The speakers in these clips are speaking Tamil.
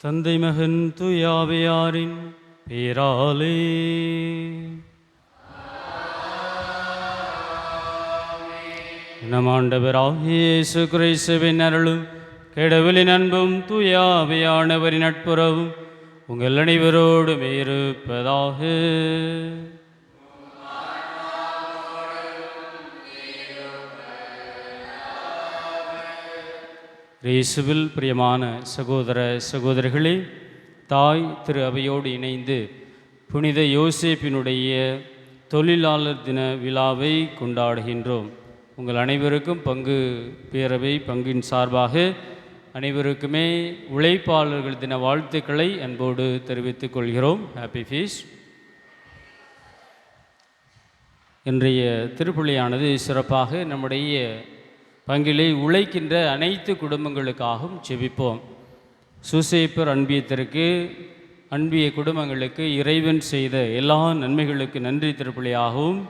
தந்தை மகன் தூயாவியாரின் பேராலே நம் ஆண்டவராகிய இயேசு கிறிஸ்துவின் அருளும் கடவுளின் அன்பும் தூயாவியானவரின் நட்புறவும் உங்கள் அனைவரோடும் இருப்பதாக. இயேசுவில் பிரியமான சகோதர சகோதரிகளே, தாய் திரு அவையோடு இணைந்து புனித யோசேப்பினுடைய தொழிலாளர் தின விழாவை கொண்டாடுகின்றோம். உங்கள் அனைவருக்கும் பேரவை பங்கின் சார்பாக அனைவருக்குமே உழைப்பாளர்கள் தின வாழ்த்துக்களை அன்போடு தெரிவித்துக் கொள்கிறோம். Happy feast. இன்றைய திருப்பலியானது சிறப்பாக நம்முடைய பங்கிலே உழைக்கின்ற அனைத்து குடும்பங்களுக்காகவும் ஜெபிப்போம். சூசேப்பர் அன்பிய குடும்பங்களுக்கு இறைவன் செய்த எல்லா நன்மைகளுக்கு நன்றி திருப்பலியாகவும்,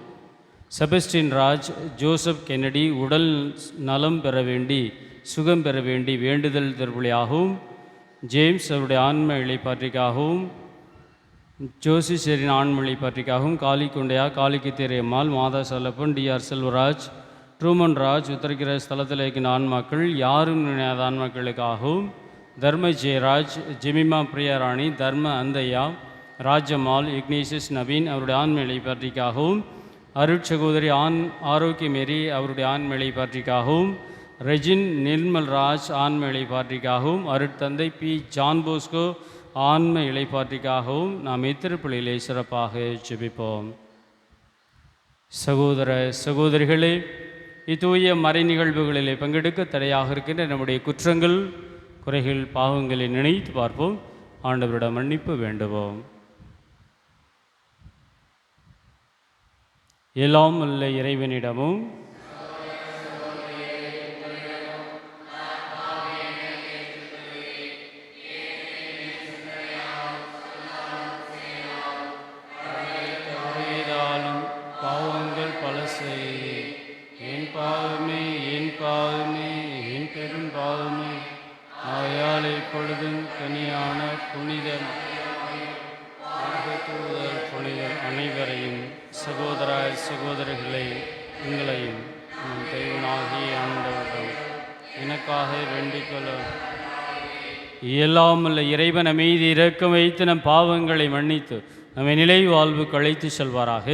செபஸ்டின் ராஜ் ஜோசப் கென்னடி உடல் நலம் பெற வேண்டி சுகம் பெற வேண்டி வேண்டுதல் திருப்பலியாகவும், ஜேம்ஸ் அவருடைய ஆன்ம இளைப்பாற்றிக்காகவும், ஜோசிசேரின் ஆன்ம இளைப்பாற்றிக்காகவும், காளிக்குண்டையா காளிக்குத்தேரியம்மாள் மாதா சலப்பன் டிஆர் செல்வராஜ் ட்ரூமன் ராஜ் உத்தரகிர ஸ்தலத்தில் இருக்கின்ற ஆன்மாக்கள் யாரும் நினையாத ஆன்மாக்களுக்காகவும், தர்ம ஜெயராஜ் ஜெமிமா பிரியாராணி தர்ம அந்தையா ராஜம்மாள் இக்னேசியஸ் நவீன் அவருடைய ஆண்மையை பற்றிக்காகவும், அருட்சகோதரி ஆரோக்கியமேரி அவருடைய ஆண்மையை பற்றிக்காகவும், ரெஜின் நிர்மல்ராஜ் ஆன்ம இளைப்பாற்றிக்காகவும், அருட்தந்தை பி ஜான் போஸ்கோ ஆன்ம இளைப்பாற்றிக்காகவும் நாம் இத்திருப்பலியிலே சிறப்பாக ஜெபிப்போம். சகோதர சகோதரிகளே, இத்தூய மறை நிகழ்வுகளிலே பங்கெடுக்க தடையாக இருக்கின்ற நம்முடைய குற்றங்கள் குறைகள் பாவங்களை நினைத்து பார்ப்போம். ஆண்டவரிடம் மன்னிப்பு வேண்டுவோம். எல்லாம் அல்ல இறைவனிடமும் பாவங்கள் பல செய்தேன். என் பாவமே என் பெரும் பாவமே. ஆயால் இப்பொழுதும் கனியான புனித புனிதர் அனைவரையும் சகோதர சகோதரிகளை உங்களையும் தெய்வனாகிய ஆண்டவரிடம் எனக்காக வேண்டிக் கொள்ள இயலாமல்ல இறைவன் மீது இரக்கம் வைத்து நம் பாவங்களை மன்னித்து நம்மை நிலை வாழ்வுக்கு அழைத்து செல்வாராக.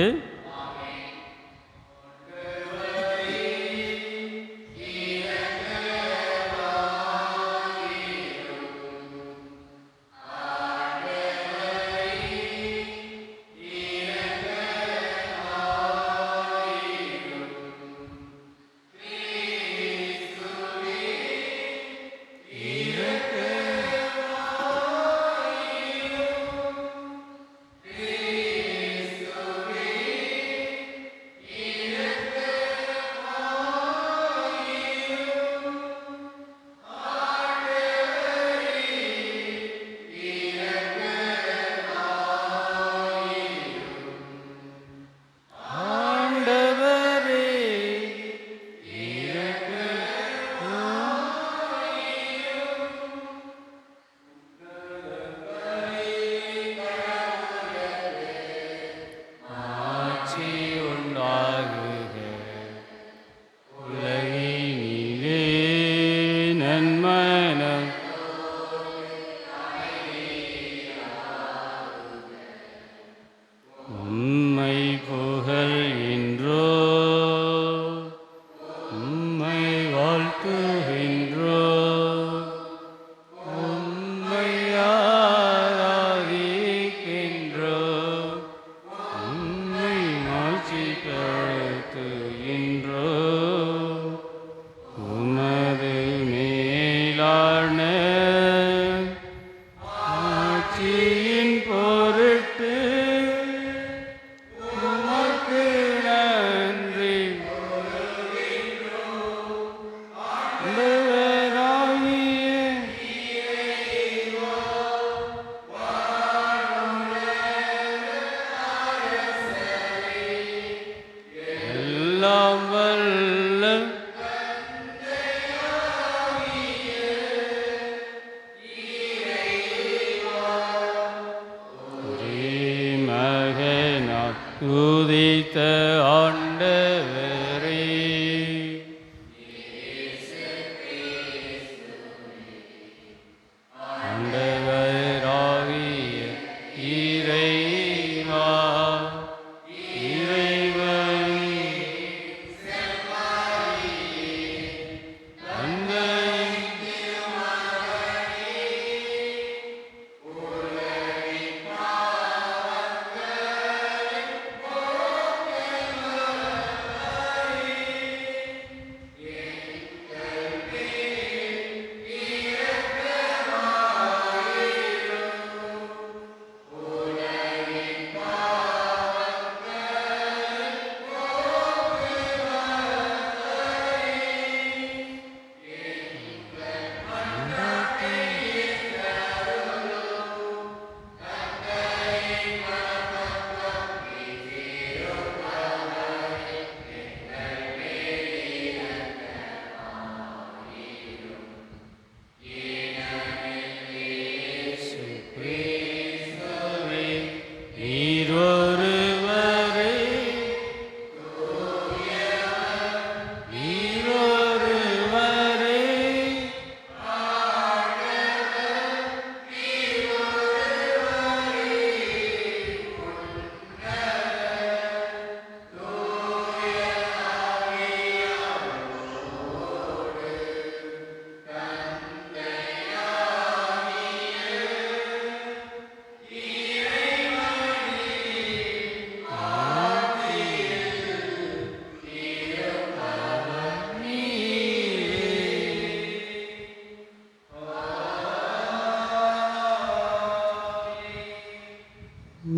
அடுத்து இன்றோ உமது மேலான ஆட்சியின் பொருட்டு உமக்கு நன்றி எல்லாம் வல்ல மகனார் உதித்த ஆண்டவரே ஆண்டவராகிய இறைவா இறைவன்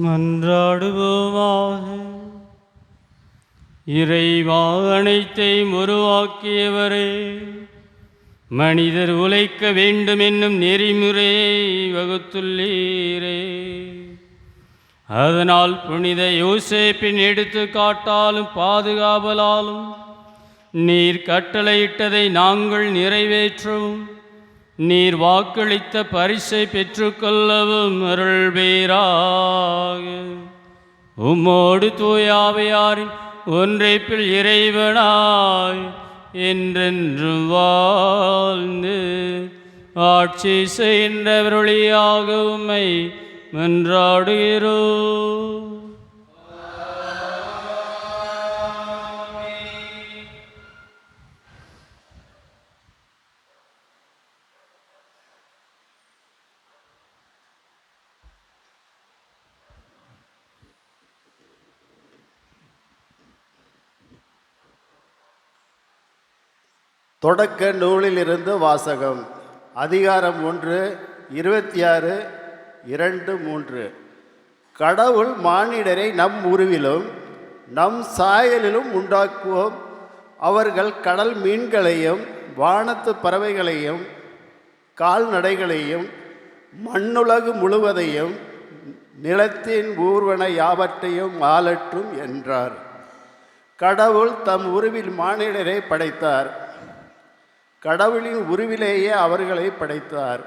மன்றாடுவோமாக. இறைவா, அனைத்தையும் உருவாக்கியவரே, மனிதர் உழைக்க வேண்டும் என்னும் நெறிமுறையை வகுத்துள்ளீரே. அதனால் புனித யோசேப்பின் எடுத்துக்காட்டாலும் பாதுகாவலாலும் நீர் கட்டளையிட்டதை நாங்கள் நிறைவேற்றவும் நீர் வாக்களித்த பரிசை பெற்றுக்கொள்ளவும் அருள்வீராக. உம்மோடு தூயாவையாரின் ஒன்றைப்பில் இறைவனாய் என்றென்றும் வாழ்ந்து ஆட்சி செய்கின்றவருளியாக உம்மை மன்றாடுகிறோம். தொடக்க நூலிலிருந்து வாசகம். அதிகாரம் 1, 26, 2, 3. கடவுள் மானிடரை நம் உருவிலும் நம் சாயலிலும் உண்டாக்குவோம். அவர்கள் கடல் மீன்களையும் வானத்து பறவைகளையும் கால்நடைகளையும் மண்ணுலகு முழுவதையும் நிலத்தின் ஊர்வன யாவற்றையும் ஆளட்டும் என்றார். கடவுள் தம் உருவில் மானிடரை படைத்தார். கடவுளின் உருவிலேயே அவர்களை படைத்தார்.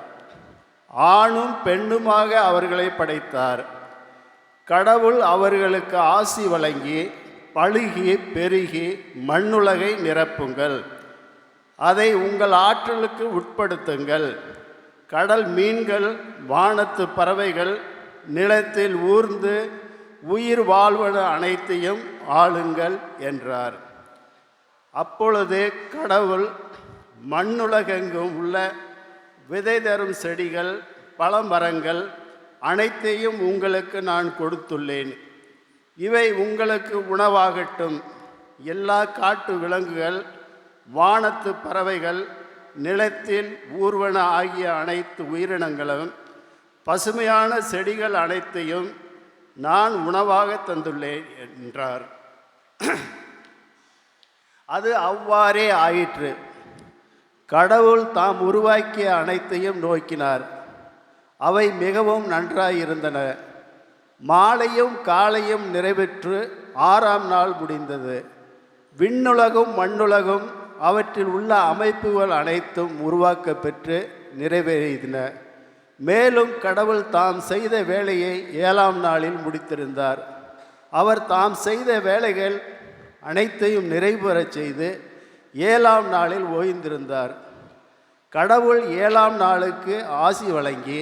ஆணும் பெண்ணுமாக அவர்களை படைத்தார். கடவுள் அவர்களுக்கு ஆசி வழங்கி பழுகி பெருகி மண்ணுலகை நிரப்புங்கள், அதை உங்கள் ஆற்றலுக்கு உட்படுத்துங்கள். கடல் மீன்கள் வானத்து பறவைகள் நிலத்தில் ஊர்ந்து உயிர் வாழ்வன அனைத்தையும் ஆளுங்கள் என்றார். அப்பொழுது கடவுள் மண்ணுலகெங்கும் உள்ள விதை தரும் செடிகள் பழமரங்கள் அனைத்தையும் உங்களுக்கு நான் கொடுத்துள்ளேன். இவை உங்களுக்கு உணவாகட்டும். எல்லா காட்டு விலங்குகள், வானத்து பறவைகள், நிலத்தில் ஊர்வன ஆகிய அனைத்து உயிரினங்களும், பசுமையான செடிகள் அனைத்தையும் நான் உணவாக தந்துள்ளேன் என்றார். அது அவ்வாறே ஆயிற்று. கடவுள் தாம் உருவாக்கிய அனைத்தையும் நோக்கினார். அவை மிகவும் நன்றாயிருந்தன. மாலையும் காலையும் நிறைவேற்று 6ஆம் நாள் முடிந்தது. விண்ணுலகும் மண்ணுலகும் அவற்றில் உள்ள அமைப்புகள் அனைத்தும் உருவாக்க பெற்று நிறைவேறின. மேலும் கடவுள் தாம் செய்த வேலையை 7ஆம் நாளில் முடித்திருந்தார். அவர் தாம் செய்த வேலைகள் அனைத்தையும் நிறைவேறச் செய்து 7ஆம் நாளில் ஓய்ந்திருந்தார். கடவுள் 7ஆம் நாளுக்கு ஆசி வழங்கி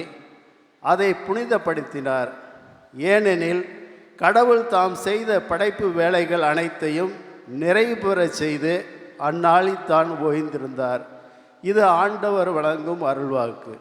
அதை புனிதப்படுத்தினார். ஏனெனில் கடவுள் தாம் செய்த படைப்பு வேலைகள் அனைத்தையும் நிறைவு பெறச் செய்து அந்நாளில் தான் ஓய்ந்திருந்தார். இது ஆண்டவர் வழங்கும் அருள்வாக்கு.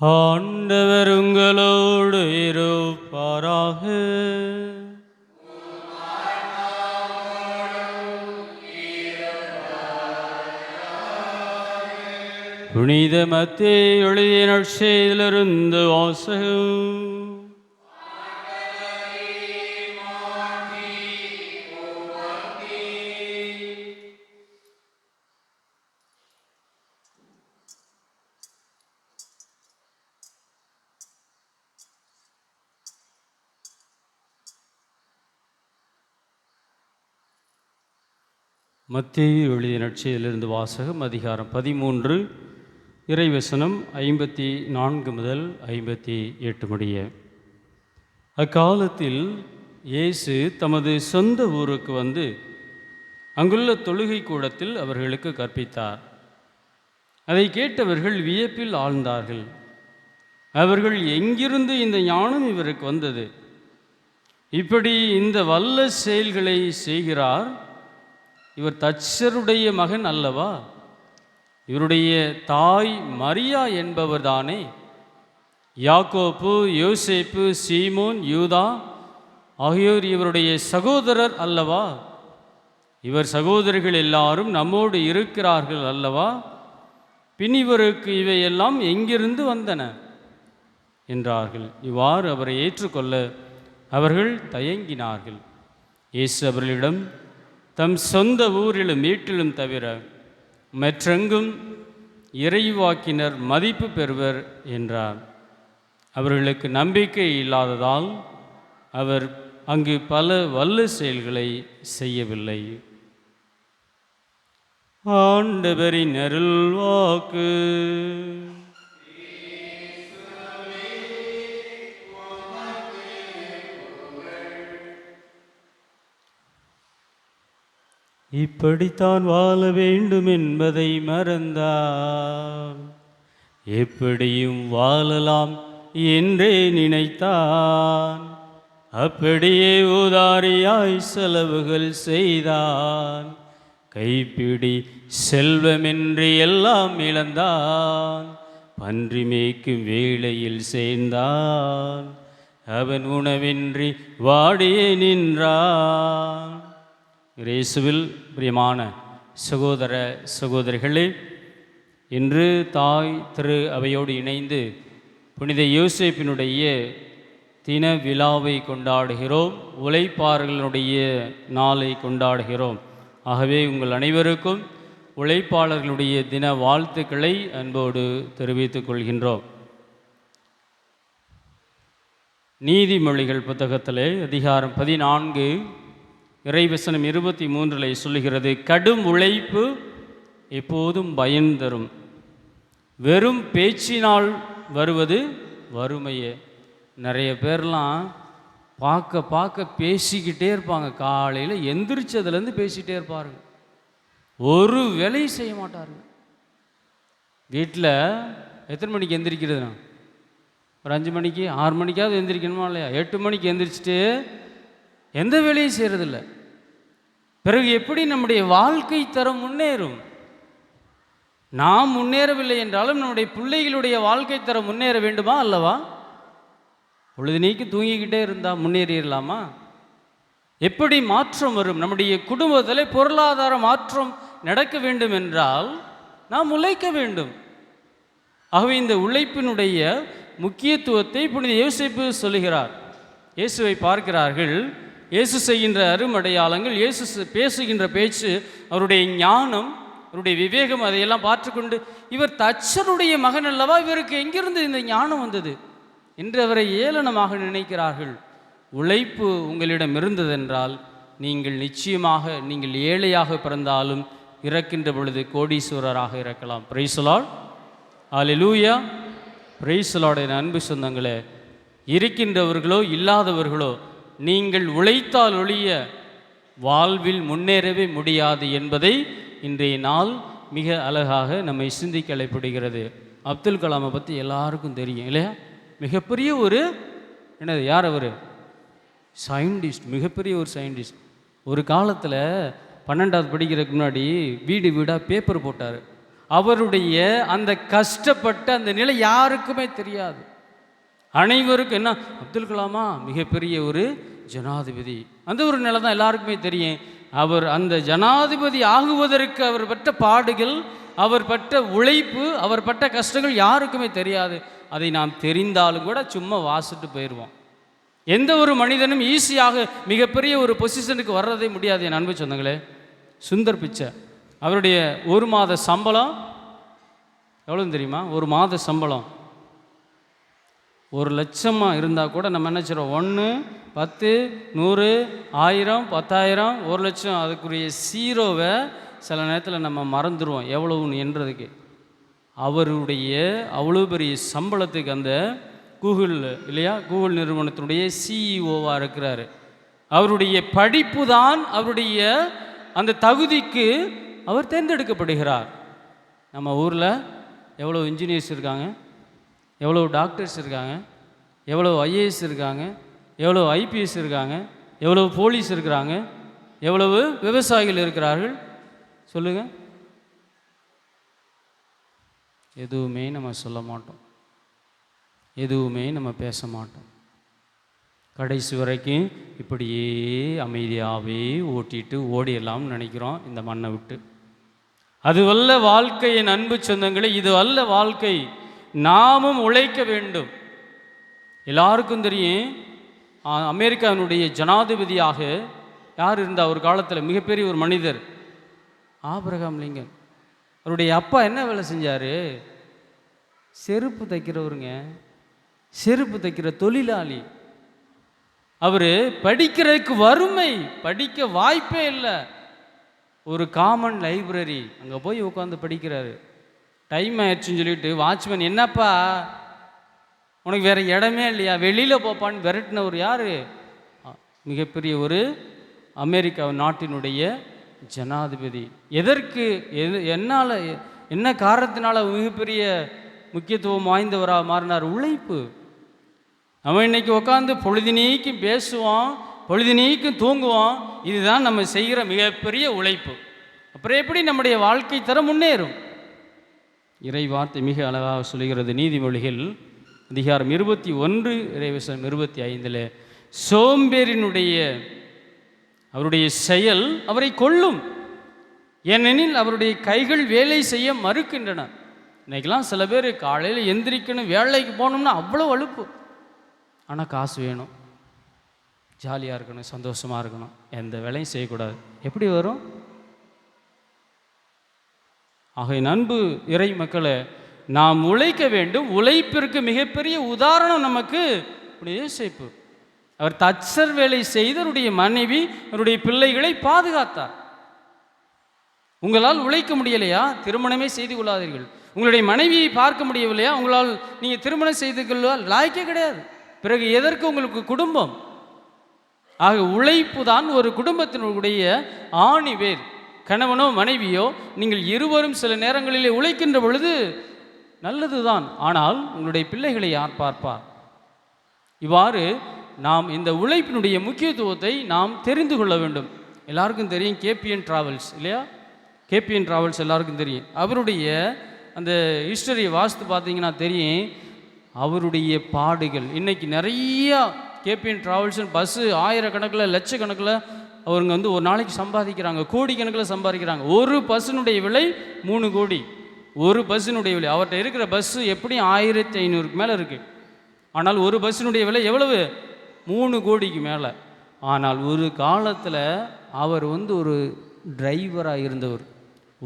ஆண்டவர் உங்களோடு இருப்பாராக. புனித மத்தேயு எழுதிய நற்செய்தியிலிருந்து வாசகம். மத்தேயு எழுதிய நற்செய்தியிலிருந்து வாசகம். அதிகாரம் 13, இறைவசனம் 54 முதல் 58 முடிய. அக்காலத்தில் இயேசு தமது சொந்த ஊருக்கு வந்து அங்குள்ள தொழுகை கூடத்தில் அவர்களுக்கு கற்பித்தார். அதை கேட்டவர்கள் வியப்பில் ஆழ்ந்தார்கள். அவர்கள், எங்கிருந்து இந்த ஞானம் இவருக்கு வந்தது? இப்படி இந்த வல்ல செயல்களை செய்கிறார். இவர் தச்சருடைய மகன் அல்லவா? இவருடைய தாய் மரியா என்பவர் தானே? யாக்கோப்பு, யோசேப்பு, சீமோன், யூதா ஆகியோர் இவருடைய சகோதரர் அல்லவா? இவர் சகோதரர்கள் எல்லாரும் நம்மோடு இருக்கிறார்கள் அல்லவா? பின் இவருக்கு இவையெல்லாம் எங்கிருந்து வந்தன என்றார்கள். இவ்வாறு அவரை ஏற்றுக்கொள்ள அவர்கள் தயங்கினார்கள். இயேசு அவர்களிடம், தம் சொந்த ஊரிலும் வீட்டிலும் தவிர மற்றெங்கும் இறைவாக்கினர் மதிப்பு பெறுவர் என்றார். அவர்களுக்கு நம்பிக்கை இல்லாததால் அவர் அங்கு பல வல்ல செயல்களை செய்யவில்லை. ஆண்டவரின் அருள்வாக்கு. இப்படித்தான் வாழ வேண்டும் என்பதை மறந்தார். எப்படியும் வாழலாம் என்றே நினைத்தான். அப்படியே உதாரியாய் செலவுகள் செய்தான். கைப்பிடி செல்வமின்றி எல்லாம் இழந்தான். பன்றி மேய்க்கும் வேளையில் சேர்ந்தான். அவன் உணவின்றி வாடியே நின்றான். இயேசுவில் பிரியமான சகோதர சகோதரிகளே, இன்று தாய் திரு அவையோடு இணைந்து புனித யோசேப்பினுடைய தின விழாவை கொண்டாடுகிறோம். உழைப்பாளர்களுடைய நாளை கொண்டாடுகிறோம். ஆகவே உங்கள் அனைவருக்கும் உழைப்பாளர்களுடைய தின வாழ்த்துக்களை அன்போடு தெரிவித்துக் கொள்கின்றோம். நீதிமொழிகள் புத்தகத்திலே அதிகாரம் 14 இறைவசனம் 23 சொல்லுகிறது, கடும் உழைப்பு எப்போதும் பயன் தரும், வெறும் பேச்சினால் வருவது வறுமையே. நிறைய பேர்லாம் பார்க்க பேசிக்கிட்டே இருப்பாங்க. காலையில் எந்திரிச்சதுலேருந்து பேசிகிட்டே இருப்பாருங்க. ஒரு வேலையும் செய்ய மாட்டாருங்க. வீட்டில் எத்தனை மணிக்கு எந்திரிக்கிறதுனா? ஒரு 5 மணிக்கு 6 மணிக்காவது எந்திரிக்கணுமா இல்லையா? 8 மணிக்கு எந்திரிச்சிட்டு எந்த வேலையும் செய்கிறதில்ல. பிறகு எப்படி நம்முடைய வாழ்க்கை தரம் முன்னேறும்? நாம் முன்னேறவில்லை என்றாலும் நம்முடைய பிள்ளைகளுடைய வாழ்க்கை தரம் முன்னேற வேண்டுமா அல்லவா? பொழுது நீக்கி தூங்கிக்கிட்டே இருந்தால் முன்னேறிடலாமா? எப்படி மாற்றம் வரும்? நம்முடைய குடும்பத்தில் பொருளாதார மாற்றம் நடக்க வேண்டும் என்றால் நாம் உழைக்க வேண்டும். ஆகவே இந்த உழைப்பினுடைய முக்கியத்துவத்தை புனித யோசேப்பு சொல்லுகிறார். இயேசுவை பார்க்கிறார்கள், இயேசு செய்கின்ற அருமடையாளங்கள், இயேசு பேசுகின்ற பேச்சு, அவருடைய ஞானம், அவருடைய விவேகம், அதையெல்லாம் பார்த்துக்கொண்டு இவர் தச்சருடைய மகன் அல்லவா, இவருக்கு எங்கிருந்து இந்த ஞானம் வந்தது என்று அவரை ஏளனமாக நினைக்கிறார்கள். உழைப்பு உங்களிடம் இருந்ததென்றால் நீங்கள் நிச்சயமாக, நீங்கள் ஏழையாக பிறந்தாலும் இறக்கின்ற பொழுது கோடீஸ்வரராக இறக்கலாம். Praise the lord, hallelujah, praise the lord. என் அன்பு சொந்தங்களே, இருக்கின்றவர்களோ இல்லாதவர்களோ நீங்கள் உழைத்தால் ஒழிய வாழ்வில் முன்னேறவே முடியாது என்பதை இன்றைய நாள் மிக அழகாக நம்மை சிந்திக்க அழைப்படுகிறது. அப்துல் கலாமை பற்றி எல்லாருக்கும் தெரியும் இல்லையா? மிகப்பெரிய ஒரு என்னது, யார் அவர்? சயின்டிஸ்ட், மிகப்பெரிய ஒரு சயின்டிஸ்ட். ஒரு காலத்தில் 12வது படிக்கிறதுக்கு முன்னாடி வீடு வீடாக பேப்பர் போட்டார். அவருடைய அந்த கஷ்டப்பட்ட அந்த நிலை யாருக்குமே தெரியாது. அனைவருக்கும் என்ன, அப்துல் கலாமா மிகப்பெரிய ஒரு ஜனாதிபதி, அந்த ஒரு நிலை தான் எல்லாருக்குமே தெரியும். அவர் அந்த ஜனாதிபதி ஆகுவதற்கு அவர் பட்ட பாடுகள், அவர் பட்ட உழைப்பு, அவர் பட்ட கஷ்டங்கள் யாருக்குமே தெரியாது. அதை நாம் தெரிந்தாலும் கூட சும்மா வாசிட்டு போயிடுவோம். எந்த ஒரு மனிதனும் ஈஸியாக மிகப்பெரிய ஒரு பொசிஷனுக்கு வர்றதே முடியாது. என் அன்பு சொந்தங்களே, சுந்தர் பிச்சை, அவருடைய ஒரு மாத சம்பளம் எவ்வளோன்னு தெரியுமா? ஒரு மாத சம்பளம் 1,00,000 இருந்தால் கூட நம்ம என்ன செய்கிறோம், 1, 10, 100, 1000, 10,000, 1,00,000, அதுக்குரிய ஜீரோவை சில நேரத்தில் நம்ம மறந்துடுவோம் எவ்வளவுன்னு என்றதுக்கு. அவருடைய அவ்வளோ பெரிய சம்பளத்துக்கு அந்த கூகுள் இல்லையா, கூகுள் நிறுவனத்தினுடைய சிஇஓவாக இருக்கிறார். அவருடைய படிப்பு தான் அவருடைய அந்த தகுதிக்கு அவர் தேர்ந்தெடுக்கப்படுகிறார். நம்ம ஊரில் எவ்வளோ இன்ஜினியர்ஸ் இருக்காங்க, எவ்வளோ டாக்டர்ஸ் இருக்காங்க, எவ்வளோ ஐஏஎஸ் இருக்காங்க, எவ்வளோ ஐபிஎஸ் இருக்காங்க, எவ்வளோ போலீஸ் இருக்கிறாங்க, எவ்வளவு விவசாயிகள் இருக்கிறார்கள் சொல்லுங்கள். எதுவுமே நம்ம சொல்ல மாட்டோம், எதுவுமே நம்ம பேச மாட்டோம். கடைசி வரைக்கும் இப்படியே அமைதியாகவே ஓட்டிட்டு ஓடிடலாம்னு நினைக்கிறோம் இந்த மண்ணை விட்டு. அது அல்ல வாழ்க்கையின் அன்பு சொந்தங்களே, இது அல்ல வாழ்க்கை. நாமும் உழைக்க வேண்டும். எல்லாருக்கும் தெரியும், அமெரிக்காவினுடைய ஜனாதிபதியாக யார் இருந்தால் ஒரு காலத்தில், மிகப்பெரிய ஒரு மனிதர், ஆபிரகாம் லிங்கன். அவருடைய அப்பா என்ன வேலை செஞ்சார்? செருப்பு தைக்கிறவருங்க, செருப்பு தைக்கிற தொழிலாளி. அவர் படிக்கிறதுக்கு வறுமை, படிக்க வாய்ப்பே இல்லை. ஒரு காமன் லைப்ரரி, அங்கே போய் உட்காந்து படிக்கிறாரு. டைம் ஆயிடுச்சுன்னு சொல்லிட்டு வாட்ச்மேன், என்னப்பா உனக்கு வேறு இடமே இல்லையா, வெளியில் போப்பான்னு விரட்டினவர் யார்? மிகப்பெரிய ஒரு அமெரிக்கா நாட்டினுடைய ஜனாதிபதி. எதற்கு, என்னால், என்ன காரணத்தினால மிகப்பெரிய முக்கியத்துவம் வாய்ந்தவராக மாறினார்? உழைப்பு. நம்ம இன்னைக்கு உட்காந்து பொழுதினீக்கும் பேசுவோம், பொழுதினீக்கும் தூங்குவோம். இதுதான் நம்ம செய்கிற மிகப்பெரிய உழைப்பு. அப்புறம் எப்படி நம்முடைய வாழ்க்கை தரம் முன்னேறும்? இறை வார்த்தை மிக அழகாக சொல்கிறது. நீதிமொழிகள் அதிகாரம் 21 இறைவசனம் 25 சோம்பேறினுடைய அவருடைய செயல் அவரை கொல்லும், ஏனெனில் அவருடைய கைகள் வேலை செய்ய மறுக்கின்றன. இன்றைக்கெல்லாம் சில பேர் காலையில் எந்திரிக்கணும், வேலைக்கு போகணும்னா அவ்வளோ அலுப்பு. ஆனால் காசு வேணும், ஜாலியாக இருக்கணும், சந்தோஷமாக இருக்கணும், எந்த வேலையும் செய்யக்கூடாது. எப்படி வரும்? ஆக அன்பு இறை மக்களை, நாம் உழைக்க வேண்டும். உழைப்பிற்கு மிகப்பெரிய உதாரணம் நமக்கு யோசேப்பு. அவர் தச்சர் வேலை செய்து அவருடைய மனைவி, அவருடைய பிள்ளைகளை பாதுகாத்தார். உங்களால் உழைக்க முடியலையா? திருமணமே செய்து கொள்ளாதீர்கள். உங்களுடைய மனைவியை பார்க்க முடியவில்லையா? உங்களால் நீங்கள் திருமணம் செய்து கொள்ள லாய்க்கே கிடையாது. பிறகு எதற்கு உங்களுக்கு குடும்பம்? ஆக உழைப்பு தான் ஒரு குடும்பத்தினுடைய ஆணிவேர். கணவனோ மனைவியோ நீங்கள் இருவரும் சில நேரங்களிலே உழைக்கின்ற பொழுது நல்லதுதான். ஆனால் உங்களுடைய பிள்ளைகளை யார் பார்ப்பார்? இவ்வாறு நாம் இந்த உழைப்பினுடைய முக்கியத்துவத்தை நாம் தெரிந்து கொள்ள வேண்டும். எல்லாருக்கும் தெரியும் கேபிஎன் டிராவல்ஸ் இல்லையா? கேபிஎன் டிராவல்ஸ் எல்லாருக்கும் தெரியும். அவருடைய அந்த ஹிஸ்டரியை வாசித்து பார்த்தீங்கன்னா தெரியும் அவருடைய பாடுகள். இன்றைக்கி நிறையா கேபிஎன் டிராவல்ஸ்னு பஸ்ஸு ஆயிரக்கணக்கில் லட்சக்கணக்கில் அவருங்க ஒரு நாளைக்கு சம்பாதிக்கிறாங்க, கோடிக்கணக்கில் சம்பாதிக்கிறாங்க. ஒரு பஸ்ஸினுடைய விலை 3 கோடி. ஒரு பஸ்ஸினுடைய விலை, அவர்கிட்ட இருக்கிற பஸ்ஸு எப்படியும் 1500க்கு மேலே இருக்குது. ஆனால் ஒரு பஸ்ஸினுடைய விலை எவ்வளவு? 3 கோடிக்கு மேலே. ஆனால் ஒரு காலத்தில் அவர் ஒரு டிரைவராக இருந்தவர்,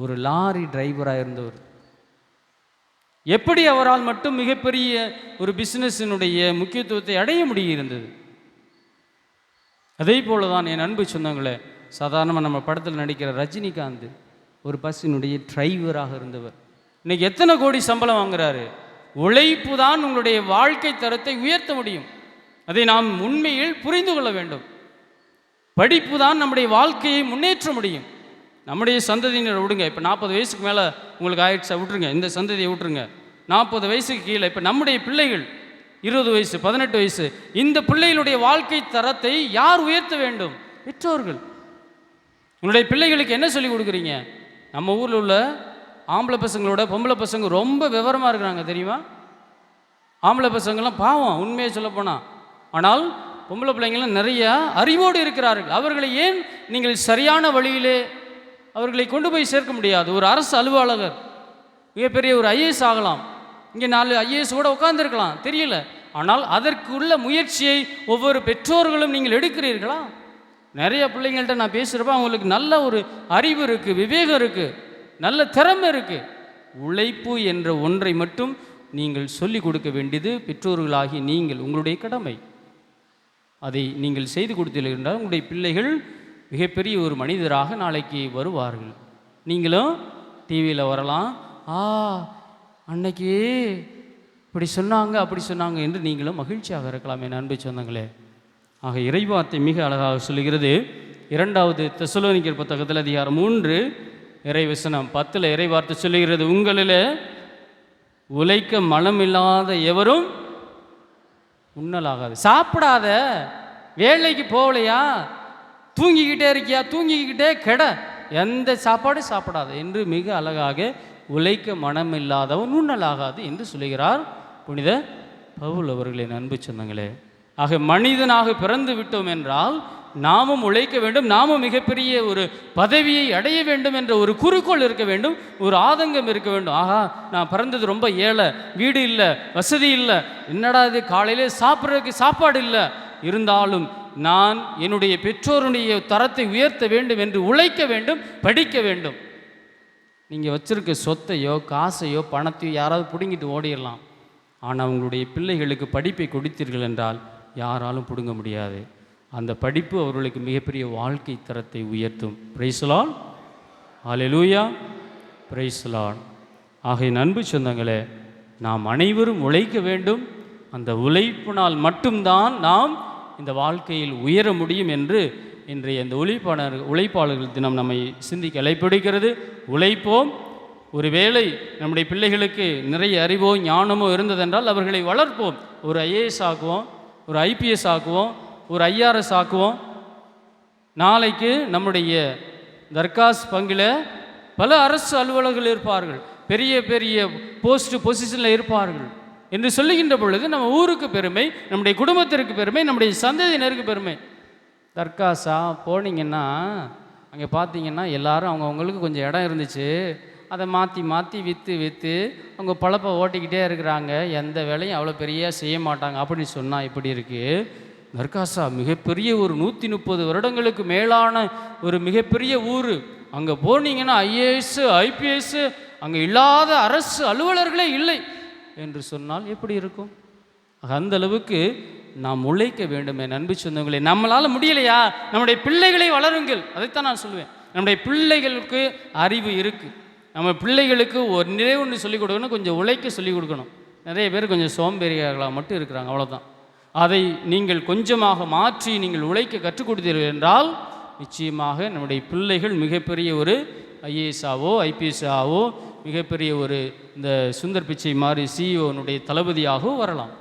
ஒரு லாரி டிரைவராக இருந்தவர். எப்படி அவரால் மட்டும் மிகப்பெரிய ஒரு பிஸ்னஸினுடைய முக்கியத்துவத்தை அடைய முடியிருந்தது? அதே போல தான் என் அன்பு சொந்தங்களே, சாதாரணமாக நம்ம படத்தில் நடிக்கிற ரஜினிகாந்த் ஒரு பஸ்ஸினுடைய டிரைவராக இருந்தவர். இன்றைக்கி எத்தனை கோடி சம்பளம் வாங்குறாரு? உழைப்பு தான் உங்களுடைய வாழ்க்கை தரத்தை உயர்த்த முடியும். அதை நாம் உண்மையில் புரிந்து கொள்ள வேண்டும். படிப்பு தான் நம்முடைய வாழ்க்கையை முன்னேற்ற முடியும். நம்முடைய சந்ததியினர் விடுங்க, இப்போ 40 வயசுக்கு மேலே உங்களுக்கு ஆயிடுச்சா விட்டுருங்க, இந்த சந்ததியை விட்டுருங்க. 40 வயசுக்கு கீழே இப்போ நம்முடைய பிள்ளைகள் 20 வயசு 18 வயசு, இந்த பிள்ளைகளுடைய வாழ்க்கை தரத்தை யார் உயர்த்த வேண்டும்? பெற்றோர்கள். உங்களுடைய பிள்ளைகளுக்கு என்ன சொல்லிக் கொடுக்குறீங்க? நம்ம ஊரில் உள்ள ஆம்பளை பசங்களோட பொம்பளை பசங்க ரொம்ப விவரமாக இருக்கிறாங்க தெரியுமா? ஆம்பளை பசங்கள்லாம் பாவம் உண்மையை சொல்லப்போனால், ஆனால் பொம்பளை பிள்ளைங்கள்லாம் நிறைய அறிவோடு இருக்கிறார்கள். அவர்களை ஏன் நீங்கள் சரியான வழியிலே அவர்களை கொண்டு போய் சேர்க்க முடியாது? ஒரு அரசு அலுவலகர் மிகப்பெரிய ஒரு ஐஏஎஸ் ஆகலாம், இங்கே 4 ஐஏஎஸ் கூட உட்கார்ந்துருக்கலாம், தெரியல. ஆனால் அதற்குள்ள முயற்சியை ஒவ்வொரு பெற்றோர்களும் நீங்கள் எடுக்கிறீர்களா? நிறைய பிள்ளைங்கள்ட்ட நான் பேசுகிறப்ப அவங்களுக்கு நல்ல ஒரு அறிவு இருக்குது, விவேகம் இருக்குது, நல்ல திறமை இருக்குது. உழைப்பு என்ற ஒன்றை மட்டும் நீங்கள் சொல்லிக் கொடுக்க வேண்டியது பெற்றோர்களாகி நீங்கள், உங்களுடைய கடமை. அதை நீங்கள் செய்து கொடுத்தீர்கள் என்றால் உங்களுடைய பிள்ளைகள் மிகப்பெரிய ஒரு மனிதராக நாளைக்கு வருவார்கள். நீங்களும் டிவியில் வரலாம், அன்னைக்கு இப்படி சொன்னாங்க அப்படி சொன்னாங்க என்று நீங்களும் மகிழ்ச்சியாக இருக்கலாம். என் அன்பு சொந்தங்களே, ஆக இறைவார்த்தை மிக அழகாக சொல்லுகிறது. 2 தெசலோனிக்கர் புத்தகத்தில் அதிகாரம் 3 இறைவசனம் 10 இறைவார்த்தை சொல்லுகிறது, உங்களில் உழைக்க மனமில்லாத எவரும் உண்ணலாகாது. சாப்பிடாத, வேலைக்கு போகலையா, தூங்கிக்கிட்டே இருக்கியா, தூங்கிக்கிட்டே கெட, எந்த சாப்பாடு சாப்பிடாது என்று மிக அழகாக உழைக்க மனமில்லாதவன் உண்ணலாகாது என்று சொல்லுகிறார் புனித பவுல் அவர்களின் அன்பு சொந்தங்களே. ஆக மனிதனாக பிறந்து விட்டோம் என்றால் நாமும் உழைக்க வேண்டும், நாமும் மிகப்பெரிய ஒரு பதவியை அடைய வேண்டும் என்ற ஒரு குறிக்கோள் இருக்க வேண்டும், ஒரு ஆதங்கம் இருக்க வேண்டும். ஆகா, நான் பிறந்தது ரொம்ப ஏழை, வீடு இல்லை, வசதி இல்லை, என்னடா இது காலையிலே சாப்பிட்றதுக்கு சாப்பாடு இல்லை, இருந்தாலும் நான் என்னுடைய பெற்றோருடைய தரத்தை உயர்த்த வேண்டும் என்று உழைக்க வேண்டும், படிக்க வேண்டும். நீங்கள் வச்சிருக்க சொத்தையோ காசையோ பணத்தையோ யாராவது பிடுங்கிட்டு ஓடிடலாம். ஆனால் உங்களுடைய பிள்ளைகளுக்கு படிப்பை கொடுத்தீர்கள் என்றால் யாராலும் பிடுங்க முடியாது. அந்த படிப்பு அவர்களுக்கு மிகப்பெரிய வாழ்க்கை தரத்தை உயர்த்தும். Price the lord, hallelujah, praise the Lord. ஆக அன்பு சொந்தங்களே, நாம் அனைவரும் உழைக்க வேண்டும். அந்த உழைப்பினால் மட்டும்தான் நாம் இந்த வாழ்க்கையில் உயர முடியும் என்று இன்றைய இந்த உழைப்பாளர்கள் தினம் நம்மை சிந்திக்க அழைப்பிடுகிறது. உழைப்போம். ஒருவேளை நம்முடைய பிள்ளைகளுக்கு நிறைய அறிவோ ஞானமோ இருந்ததென்றால் அவர்களை வளர்ப்போம். ஒரு ஐஏஎஸ் ஆக்குவோம், ஒரு ஐபிஎஸ் ஆக்குவோம், ஒரு ஐஆர்எஸ் ஆக்குவோம். நாளைக்கு நம்முடைய தர்காஸ் பங்கில் பல அரசு அலுவலர்கள் இருப்பார்கள், பெரிய பெரிய பொசிஷனில் இருப்பார்கள் என்று சொல்லுகின்ற பொழுது நம்ம ஊருக்கு பெருமை, நம்முடைய குடும்பத்திற்கு பெருமை, நம்முடைய சந்ததியினருக்கு பெருமை. தர்காஸா போனீங்கன்னா அங்கே பார்த்தீங்கன்னா எல்லாரும் அவங்கவுங்களுக்கு கொஞ்சம் இடம் இருந்துச்சு, அதை மாற்றி மாற்றி விற்று அவங்க பழப்பை ஓட்டிக்கிட்டே இருக்கிறாங்க, எந்த வேலையும் அவ்வளோ பெரிய செய்ய மாட்டாங்க அப்படின்னு சொன்னால் இப்படி இருக்குது. தர்காஸா மிகப்பெரிய ஒரு 130 வருடங்களுக்கு மேலான ஒரு மிகப்பெரிய ஊர். அங்கே போனீங்கன்னா ஐஏஎஸ் ஐபிஎஸ் அங்கே இல்லாத அரசு அலுவலர்களே இல்லை என்று சொன்னால் எப்படி இருக்கும்? அந்த அளவுக்கு நாம் உழைக்க வேண்டும். என் அன்பு சொந்தங்களே, நம்மளால் முடியலையா, நம்முடைய பிள்ளைகளை வளருங்கள். அதைத்தான் நான் சொல்லுவேன். நம்முடைய பிள்ளைகளுக்கு அறிவு இருக்குது, நம்ம பிள்ளைகளுக்கு ஒன்று சொல்லிக் கொடுக்கணும், கொஞ்சம் உழைக்க சொல்லிக் கொடுக்கணும். நிறைய பேர் கொஞ்சம் சோம்பேறிகளாக மட்டும் இருக்கிறாங்க, அவ்வளோதான். அதை நீங்கள் கொஞ்சமாக மாற்றி நீங்கள் உழைக்க கற்றுக் கொடுத்தீர்கள் என்றால் நிச்சயமாக நம்முடைய பிள்ளைகள் மிகப்பெரிய ஒரு ஐஏஎஸ்ஸாவோ ஐபிஎஸ்ஸாவோ மிகப்பெரிய ஒரு இந்த சுந்தர் பிச்சை மாதிரி சிஇஓனுடைய தளபதியாகவும் வரலாம்,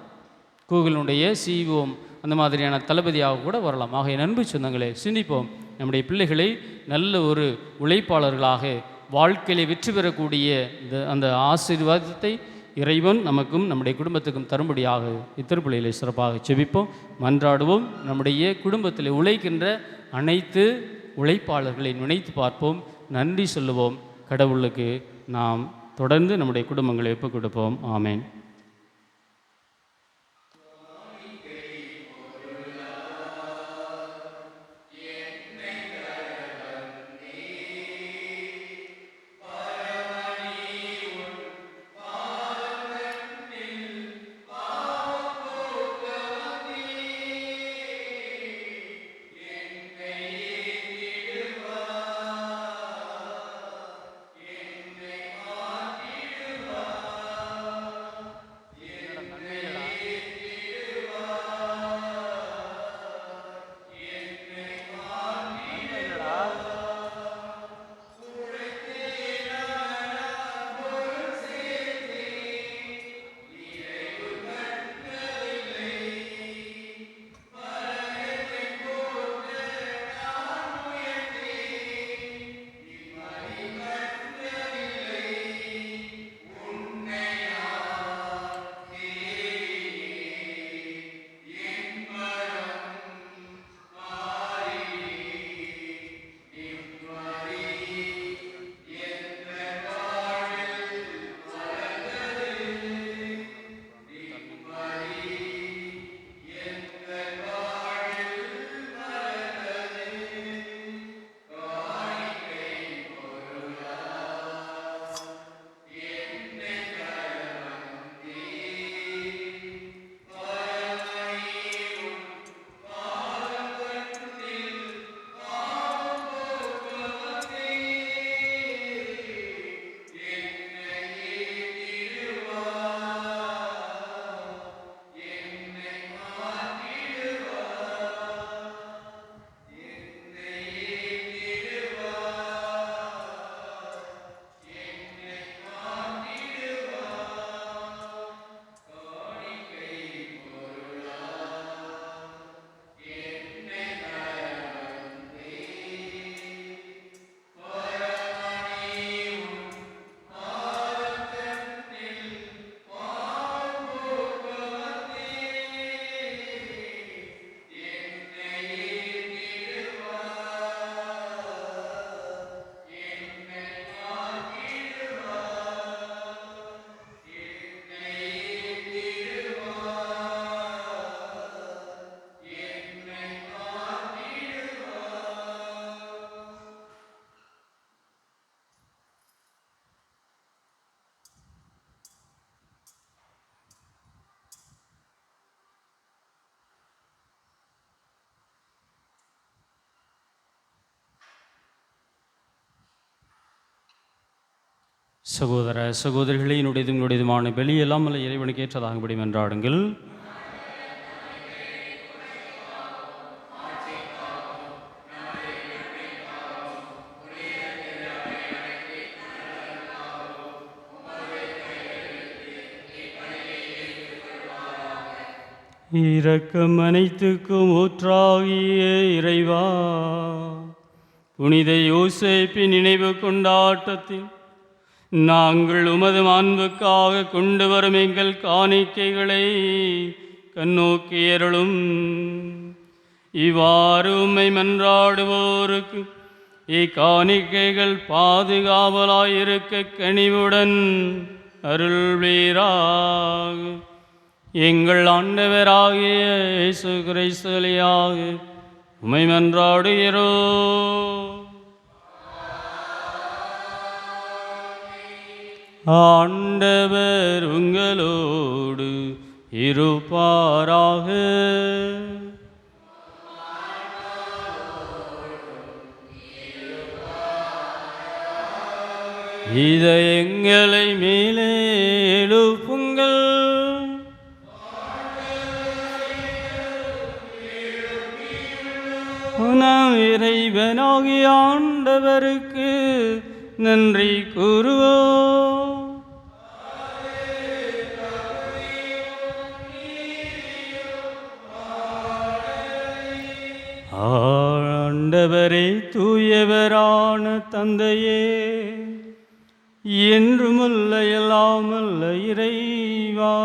கூகுளினுடைய சிஇஓ அந்த மாதிரியான தளபதியாக கூட வரலாம். ஆக என் அன்பு சொந்தங்களே, சிந்திப்போம். நம்முடைய பிள்ளைகளை நல்ல ஒரு உழைப்பாளர்களாக வாழ்க்கையில் வெற்றி பெறக்கூடிய அந்த ஆசீர்வாதத்தை இறைவன் நமக்கும் நம்முடைய குடும்பத்துக்கும் தரும்படியாக இத்திருப்பலியிலே சிறப்பாக செபிப்போம், மன்றாடுவோம். நம்முடைய குடும்பத்தில் உழைக்கின்ற அனைத்து உழைப்பாளர்களை நினைத்து பார்ப்போம், நன்றி சொல்லுவோம். கடவுளுக்கு நாம் தொடர்ந்து நம்முடைய குடும்பங்களை ஒப்புக் கொடுப்போம். ஆமேன். சகோதர சகோதரிகளே, என்னுடையதுமான பலியெல்லாம் அல்ல இறைவனுக்கு ஏற்றதாகும்படி மன்றாடுங்கள். இரக்கம் அனைத்துக்கும் ஊற்றாகிய இறைவா, புனித யோசேப்பின் நினைவு கொண்டாட்டத்தில் நாங்கள் உமது மாண்புக்காக கொண்டு வரும் எங்கள் காணிக்கைகளை கண்ணோக்கி அருளும். இவ்வாறு உம்மை மன்றாடுவோருக்கு இக்காணிக்கைகள் பாதுகாவலாயிருக்க கனிவுடன் அருள்வீராக. எங்கள் ஆண்டவராகிய இயேசு கிறிஸ்துவியாக உம்மை மன்றாடுகிறோம். ஆண்டவர் உங்களோடு இருப்பாராக. இதயங்களை மேலே எழுப்புங்கள். நாம் இறைவனாகிய ஆண்டவருக்கு நன்றி கூறுவோம். ஆண்டவரே, தூயவரான தந்தையே, என்றுமுள்ள எல்லாமல்ல இறைவா,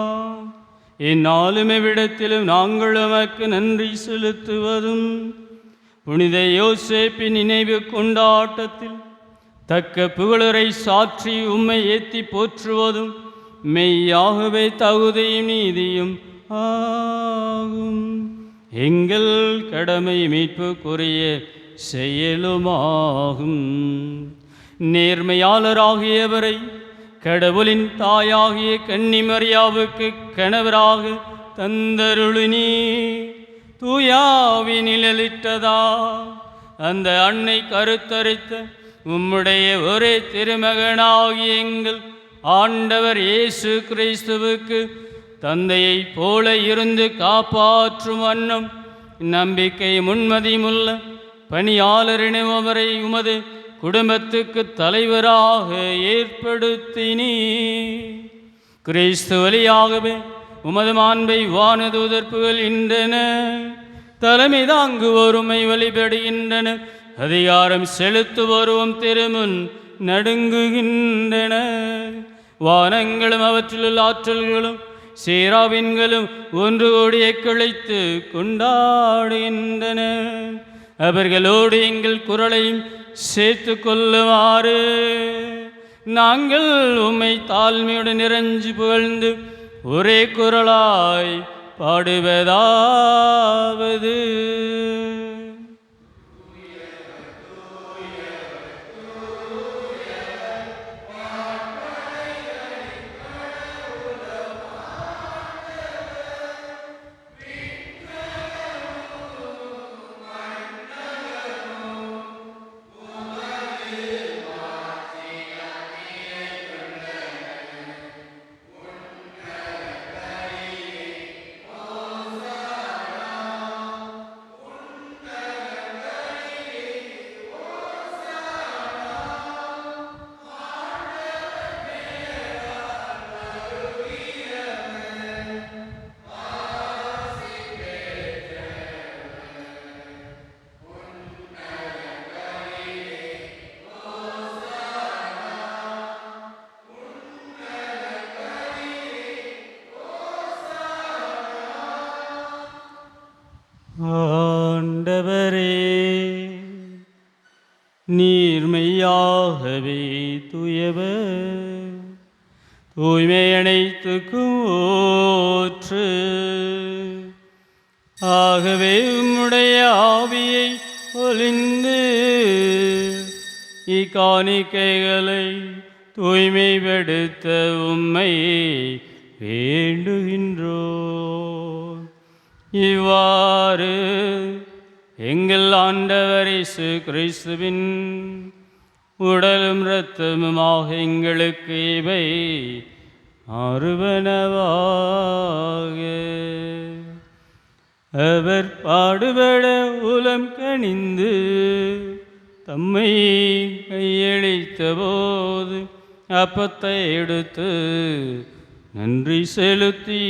எந்நாளும் எவ்விடத்திலும் நாங்கள் உமக்கு நன்றி செலுத்துவதும் புனித யோசேப்பின் நினைவு கொண்டாட்டத்தில் தக்க புகழரை சாற்றி உம்மை ஏத்தி போற்றுவதும் மெய்யாகவே தகுதியும் நீதியும் ஆகும். எங்கள் கடமை மீட்புக்குரிய செயலுமாகும். நேர்மையாளராகியவரை கடவுளின் தாயாகிய கன்னிமரியாவுக்கு கணவராக தந்தருளினி. தூயாவி நிழலிட்டதா அந்த அன்னை கருத்தரித்த உம்முடைய ஒரே திருமகனாகிய எங்கள் ஆண்டவர் இயேசு கிறிஸ்துவுக்கு தந்தையை போல இருந்து காப்பாற்றும் வண்ணம் நம்பிக்கை முன்மதியுமுள்ள பணியாளரிடம் அவரை உமது குடும்பத்துக்கு தலைவராக ஏற்படுத்தினீ. கிறிஸ்து வழியாகவே உமது மாண்பை வானதூதர் புகழ்கின்றன. தலைமை தாங்குவோருமை வழிபடுகின்றன. அதிகாரம் செலுத்துவோரும் திருமுன் நடுங்குகின்றன. வானங்களும் அவற்றிலுள்ள ஆற்றல்களும் சேராவின்களும் ஒன்று கூடிய கிளைத்து கொண்டாடுகின்றன. அவர்களோடு எங்கள் குரலையும் சேர்த்து கொள்ளுமாறு நாங்கள் உம்மை தாழ்மையுடன் நிறைஞ்சு புகழ்ந்து ஒரே குரலாய் பாடுவதாவது: ஆண்டவரே, நீர்மையாகவே தூயவர், தூய்மை அனைத்துக்கும் ஊற்று. ஆகவே உம்முடைய ஆவியை ஒளிந்து இக்காணிக்கைகளை தூய்மைப்படுத்த உம்மை வேண்டுகின்றோம். இவ்வாறு எங்கள் ஆண்டவர் இயேசு கிறிஸ்துவின் உடலும் இரத்தமுமாக எங்களுக்கு இவை மாறுவனவாக. அவர் பாடுபட உலம் கனிந்து தம்மை கையளித்த போது அப்பத்தை எடுத்து நன்றி செலுத்தி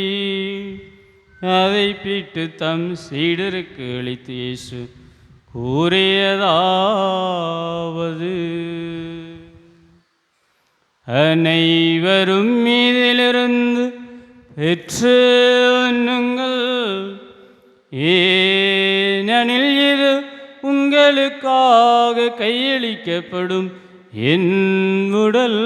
அதை பிட்டு தம் சீடருக்கு அளித்து இயேசு கூறியதாவது: அனைவரும் மீதிலிருந்து பெற்று உண்ணுங்கள், ஏனெனில் இது உங்களுக்காக கையளிக்கப்படும் என் உடல்.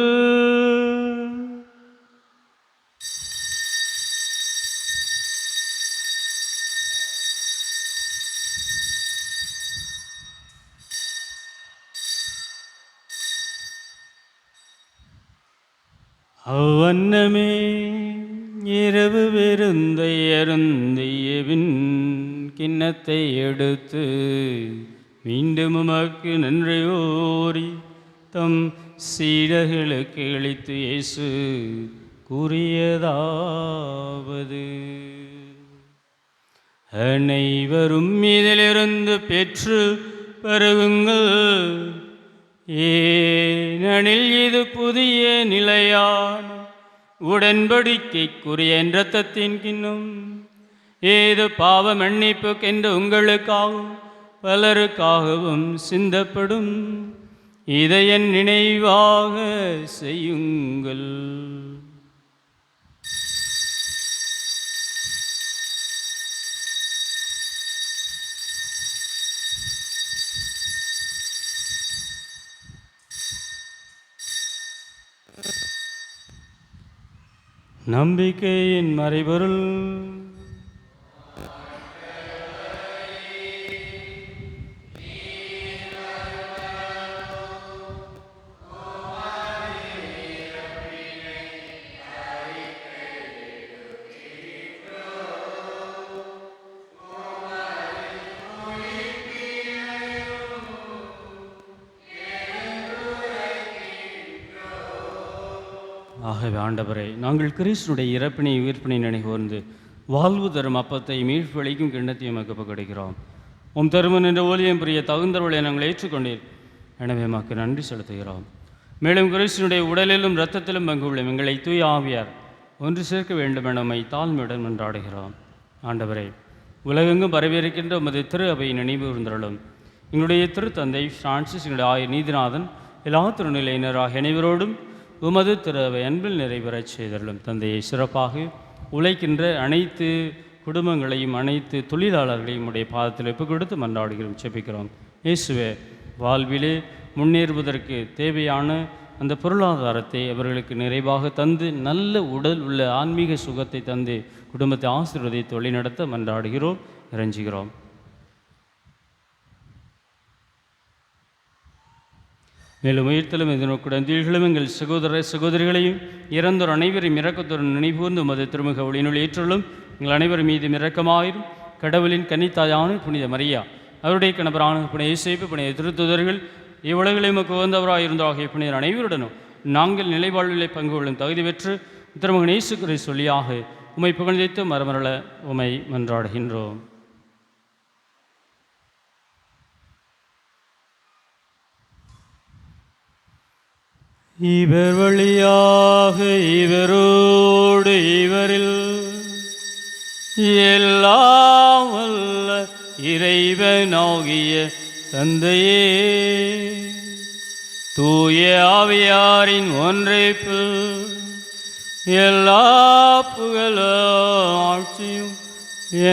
அவ்வண்ணமே இரவு விருந்தை அருந்தியபின் கிண்ணத்தை எடுத்து மீண்டும் உமக்கு நன்றி கூறி தம் சீடர்களுக்கு அளித்து இயேசு கூறியதாவது: அனைவரும் இதிலிருந்து பெற்று பருகுங்கள், ஏனெனில் இது புதிய நிலையான உடன்படிக்கைக்குரிய இரத்தத்தின் கிண்ணம். ஏது பாவ மன்னிப்புக்கென்று உங்களுக்காகவும் பலருக்காகவும் சிந்தப்படும். இதை என் நினைவாக செய்யுங்கள். நம்பிக்கையின் மறைபொருள். ஆகவே ஆண்டவரே, நாங்கள் கிறிஸ்துடைய இறப்பினை உயிர்ப்பினை நினைகூர்ந்து வாழ்வு தரும் அப்பத்தை மீட்பளிக்கும் கிண்ணத்தையும் எமக்கு பகடைக்கிறோம். உம் தருமன் என்ற ஊழியம் புரிய தகுந்தவர்களை நாங்கள் ஏற்றுக்கொண்டீர். எனவே எமக்கு நன்றி செலுத்துகிறோம். மேலும் கிறிஸ்துடைய உடலிலும் இரத்தத்திலும் பங்குள்ள எங்களை தூய ஆவியார் ஒன்று சேர்க்க வேண்டும் என நம்மை தாழ்மையுடன் கொண்டாடுகிறோம். ஆண்டவரே, உலகெங்கும் பரவியிருக்கின்ற உமது திரு அவை நினைவு கூர்ந்தருளும். எங்களுடைய திருத்தந்தை பிரான்சிஸ், எங்களுடைய ஆயர் நீதிநாதன், எல்லா திருநிலையினராக அனைவரோடும் உமது திரு அவை அன்பில் நிறைவேறச் செய்தருளும். தந்தையை சிறப்பாக உழைக்கின்ற அனைத்து குடும்பங்களையும் அனைத்து தொழிலாளர்களையும் உடைய பாதத்தில் ஒப்புக் கொடுத்து மன்றாடுகிறோம், செபிக்கிறோம். இயேசுவே, வாழ்விலே முன்னேறுவதற்கு தேவையான அந்த பொருளாதாரத்தை அவர்களுக்கு நிறைவாக தந்து நல்ல உடல் உள்ள ஆன்மீக சுகத்தை தந்து குடும்பத்தை ஆசீர்வதித்து வழிநடத்த மன்றாடுகிறோம், இறைஞ்சுகிறோம். மேலும் உயிர்த்தலும் எதிர்நோக்குடந்தீர்களும் எங்கள் சகோதர சகோதரிகளையும் இறந்தோர் அனைவரையும் இரக்கத்துடன் நினைவுகூர்ந்து உமது திருமுக ஒளியினுள் ஏற்றுள்ளும். எங்கள் அனைவரும் மீது இரக்கமாயிரும். கடவுளின் கன்னித்தாயான புனித மரியா, அவருடைய கணவரான புனித இயேசு, புனித திருத்துதர்கள், இவ்வுலகிலே உமக்கு உகந்தவராயிருந்த ஆகிய புனிதர் அனைவருடனும் நாங்கள் நிலைவாழ்விலை பங்கு கொள்ளும் தகுதி பெற்று திருமகன் இயேசு கிறிஸ்து சொல்லியாக உம்மை புகழ்ந்தித்து மரமரள உம்மை மன்றாடுகின்றோம். இவர் வழியாக இவரோடு இவரில் எல்லாம் வல்ல இறைவனாகிய தந்தையே, தூய ஆவியாரின் ஒன்றைப்பு எல்லா புகழும் ஆட்சியும்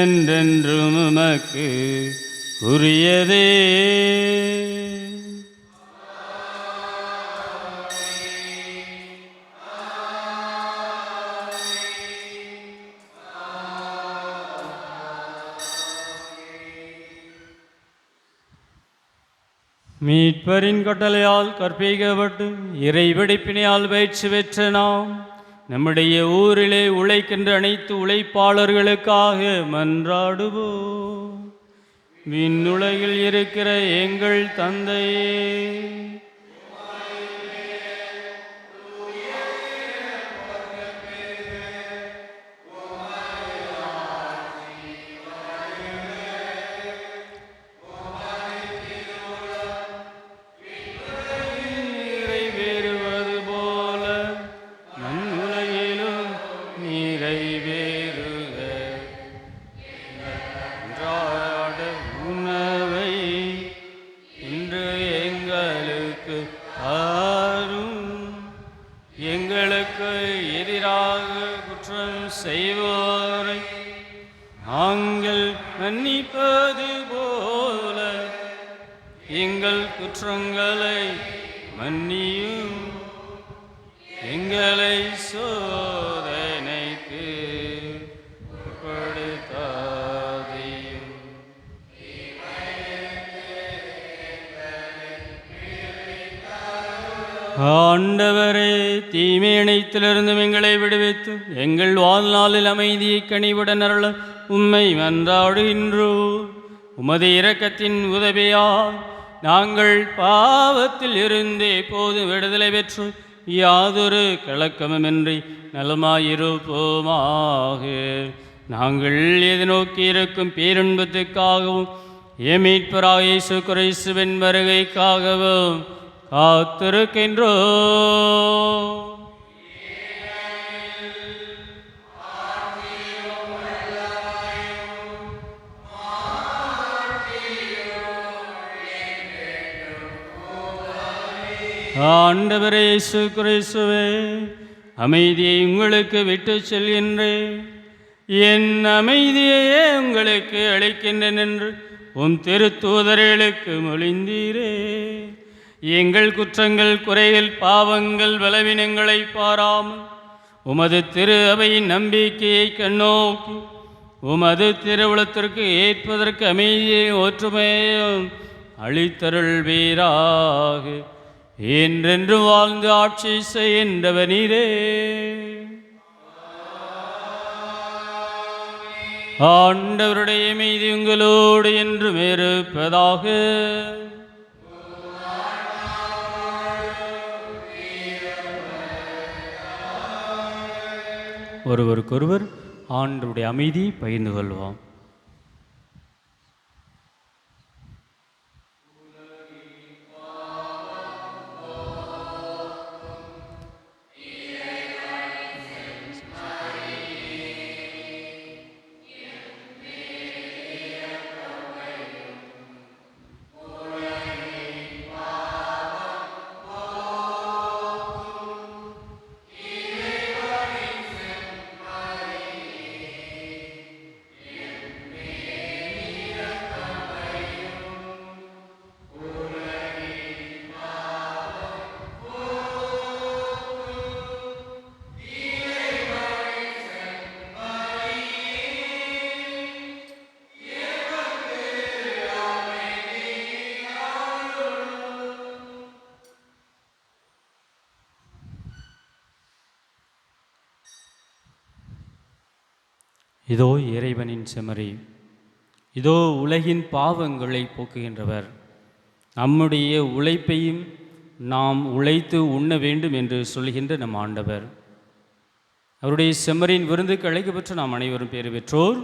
என்றென்றும் உமக்கு உரியதே. மீட்பரின் கட்டளையால் கற்பிக்கப்பட்டு இறை வெடிப்பினையால் பயிற்சி பெற்ற நாம் நம்முடைய ஊரிலே உழைக்கின்ற அனைத்து உழைப்பாளர்களுக்காக மன்றாடுவோம். விண்ணுலகில் இருக்கிற எங்கள் தந்தையே, குற்றங்களை மன்னியும், எங்களை சோதனைக்கு உட்படுத்தாதேயும். ஆண்டவரே, தீமை அனைத்திலிருந்தும் எங்களை விடுவித்து எங்கள் வாழ்நாளில் அமைதியை கனிவுடன் அருள உம்மை மன்றாடுகின்றோம். உமது இரக்கத்தின் உதவியால் நாங்கள் பாவத்தில் இருந்து எப்போது விடுதலை பெற்று யாதொரு கலக்கமுமின்றி நலமாயிருப்போமாக. நாங்கள் எதிர்நோக்கி இருக்கும் பேரின்பத்துக்காகவும் மீட்பராகிய இயேசு கிறிஸ்துவின் வருகைக்காகவும் காத்திருக்கின்றோம். ஆண்டவரே இயேசு கிறிஸ்துவே, அமைதியை உங்களுக்கு விட்டு செல்கின்றேன், என் அமைதியையே உங்களுக்கு அளிக்கின்றேன் என்று உம் திருத்தூதர்களுக்கு மொழிந்தீரே. எங்கள் குற்றங்கள், குறைகள், பாவங்கள், பலவீனங்களை பாராமல் உமது திரு அவையின் நம்பிக்கையை கண்ணோக்கி உமது திருவுளத்திற்கு ஏற்பதற்கு அமைதியை ஒற்றுமையும் அளித்தருள்வீராக. என்றென்று வாழ்ந்து ஆட்சி செய்கின்றவர் நீரே. ஆண்டவருடைய மீதி உங்களோடு என்றும் இருப்பதாக. ஒருவருக்கொருவர் ஆண்டவருடைய அமைதியை பகிர்ந்து கொள்வோம். இதோ இறைவனின் செம்மறி, இதோ உலகின் பாவங்களை போக்குகின்றவர். நம்முடைய உழைப்பையும் நாம் உழைத்து உண்ண வேண்டும் என்று சொல்கின்ற நம் ஆண்டவர். அவருடைய செம்மறியின் விருந்துக்கு அழைக்கப்பெற்று நாம் அனைவரும் பேறு பெற்றோர்.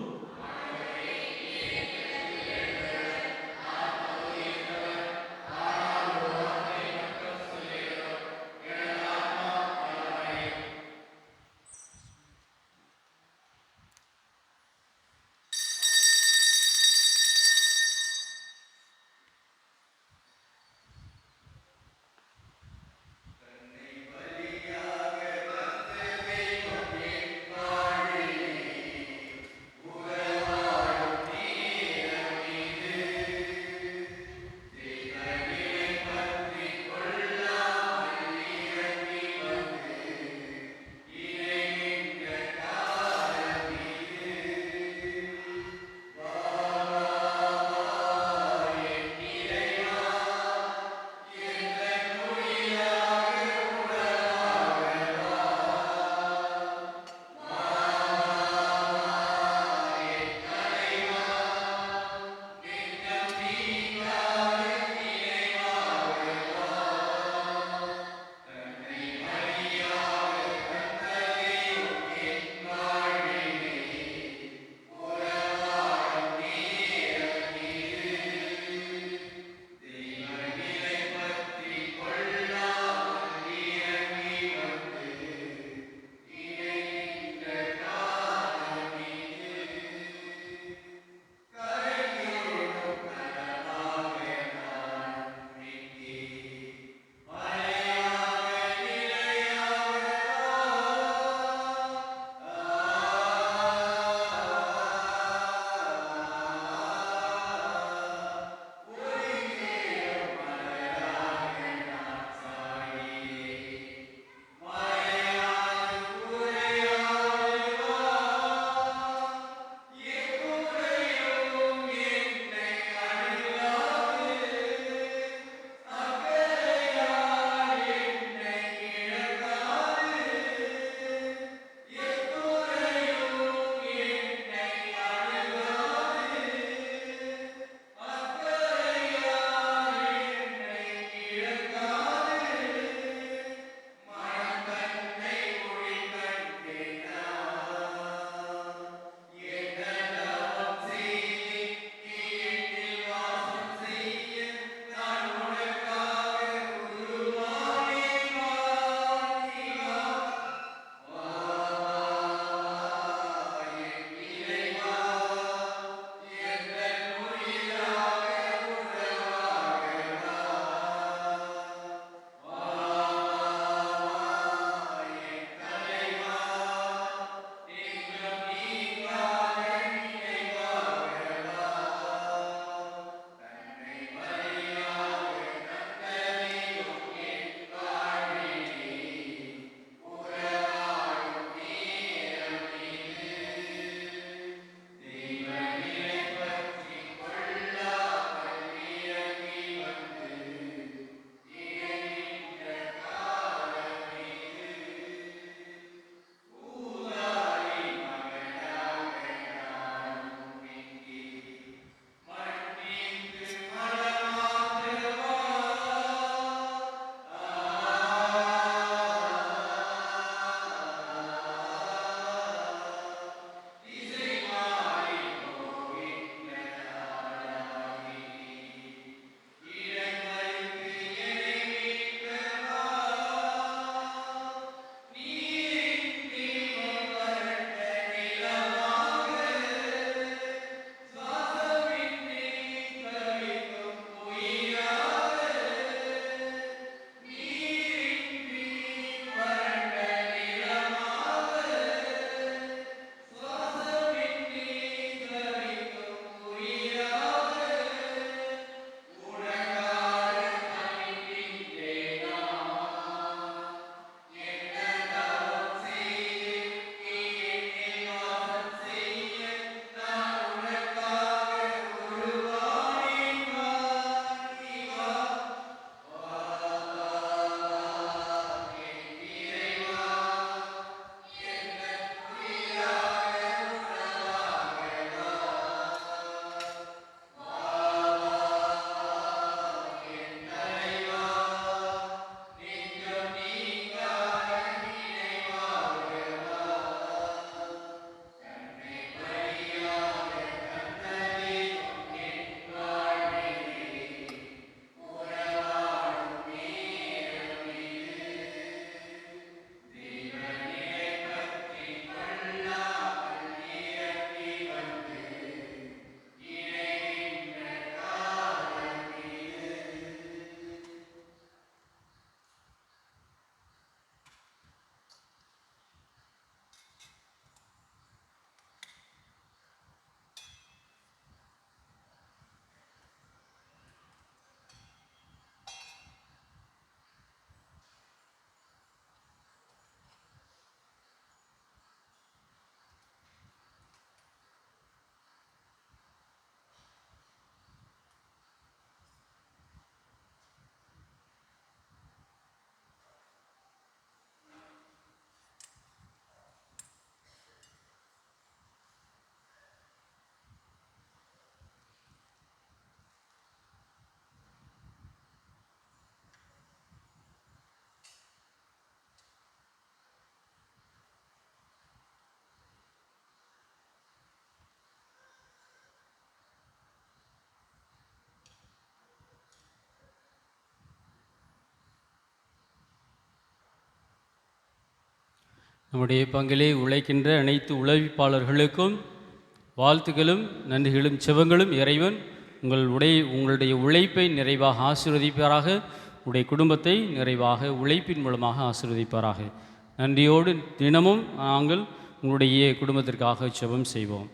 நம்முடைய பங்கிலே உழைக்கின்ற அனைத்து உழைப்பாளர்களுக்கும் வாழ்த்துக்களும் நன்றிகளும் செபங்களும். இறைவன் உங்களுடைய உழைப்பை நிறைவாக ஆசீர்வதிப்பாராக. உடைய குடும்பத்தை நிறைவாக உழைப்பின் மூலமாக ஆசீர்வதிப்பாராக. நன்றியோடு தினமும் நாங்கள் உங்களுடைய குடும்பத்திற்காக செபம் செய்வோம்.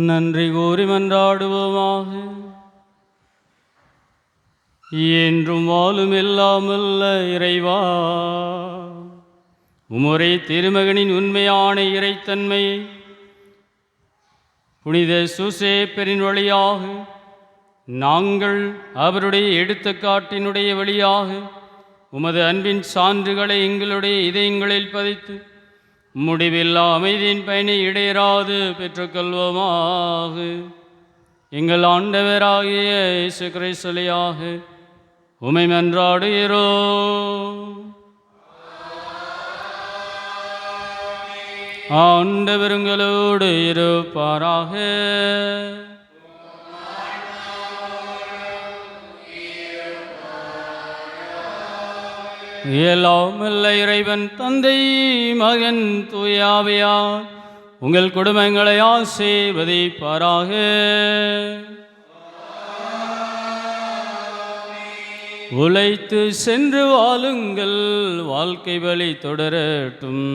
நன்றி கூறி மன்றாடுவோமாக. என்றும் வாழும் எல்லாமல்ல இறைவா, உம்முடைய திருமகனின் உண்மையான இறைத்தன்மையை புனித சூசேப்பரின் வழியாக நாங்கள் அவருடைய எடுத்துக்காட்டினுடைய வழியாக உமது அன்பின் சான்றுகளை எங்களுடைய இதயங்களில் பதித்து முடிவில்லா அமைதியின் பயனை இடையராது பெற்றுக்கொள்வோமாக. எங்கள் ஆண்டவராகிய இயேசு கிறிஸ்துவியாக உம்மை மன்றாடுகிறோம். ஆண்டவர் உங்களோடு இருப்பாராக. எல்லாம் வல்ல இறைவன் தந்தை மகன் தூய ஆவியார் உங்கள் குடும்பங்களை ஆசீர்வதிப்பாராக. உழைத்து சென்று வாழுங்கள், வாழ்க்கை வழி தொடரட்டும்.